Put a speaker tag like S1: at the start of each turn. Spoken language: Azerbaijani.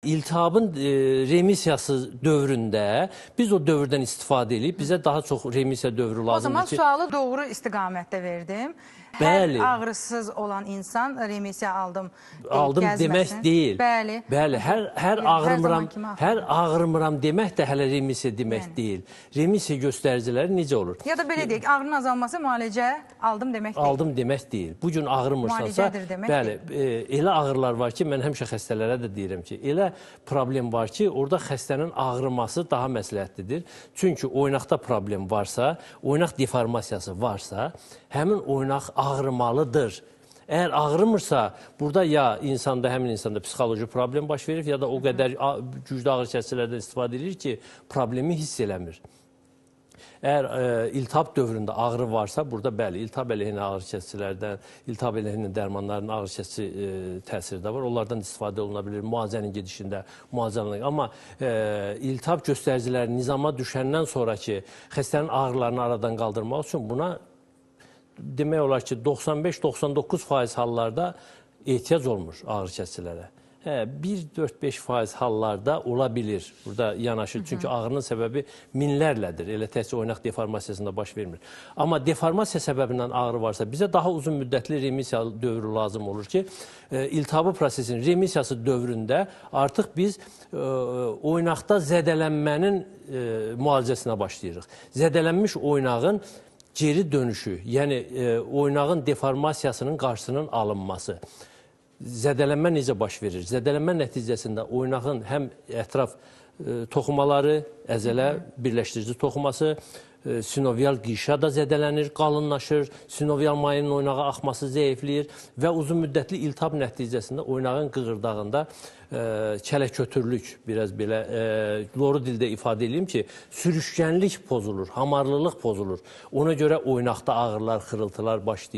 S1: İltihabın remissiyası dövründə biz o dövrdən istifadə edib bizə daha çox remissiya dövrü lazımdır.
S2: O zaman sualı doğru istiqamətdə verdim.
S1: Bəli.
S2: Hər ağrısız olan insan remissiya aldım
S1: demək deyil.
S2: Bəli.
S1: Bəli, hər ağrımıram demək də hələ remissiya demək deyil. Remissiya göstəriciləri necə olur?
S2: Ya da belə deyək, ağrının azalması müalicə aldım demək deyil.
S1: Aldım demək deyil. Bu gün ağrımırsansa, bəli, elə ağrılar var ki, mən həmişə xəstələrə də deyirəm ki, elə problem var ki, orada xəstənin ağrıması daha məsləhətlidir. Çünki oynaqda problem varsa, oynaq deformasiyası varsa, həmin oynaq ağrımalıdır. Əgər ağrımırsa, burada ya həmin insanda psixoloji problem baş verir, ya da o qədər güclü ağrı kəsicilərdən istifadə edir ki, problemi hiss eləmir. Əgər iltihab dövründə ağrı varsa, burada bəli, iltihab əleyhinə ağrı kəsicilərdən, iltihab əleyhinə dərmanların ağrı kəsici təsiri də var. Onlardan istifadə oluna bilir müalicənin gedişində, müalicənin. Amma iltihab göstəriciləri nizama düşəndən sonraki xəstənin ağrılarını aradan qaldırmaq üçün buna demək olar ki, 95-99% hallarda ehtiyac olmur ağrı kəsicilərə. 1-4-5% hallarda ola bilir burada yanaşır. Çünki ağrının səbəbi minlərlədir. Elə təhsil oynaq deformasiyasında baş vermir. Amma deformasiya səbəbindən ağrı varsa, bizə daha uzun müddətli remissiya dövrü lazım olur ki, iltihabı prosesinin remissiyası dövründə artıq biz oynaqda zədələnmənin müalicəsinə başlayırıq. Zədələnmiş oynağın geri dönüşü, yəni oynağın deformasiyasının qarşısının alınması. Zədələnmə necə baş verir? Zədələnmə nəticəsində oynağın həm ətraf toxumaları, əzələ birləşdirici toxuması, sinovial qişa da zədələnir, qalınlaşır, sinovial mayının oynağa axması zəifləyir və uzun müddətli iltihab nəticəsində oynağın qığırdağında kələkötürlük, biraz belə loru dildə ifadə edeyim ki, sürüşkənlik pozulur, hamarlılıq pozulur. Ona görə oynaqda ağrılar, xırıltılar başlayır.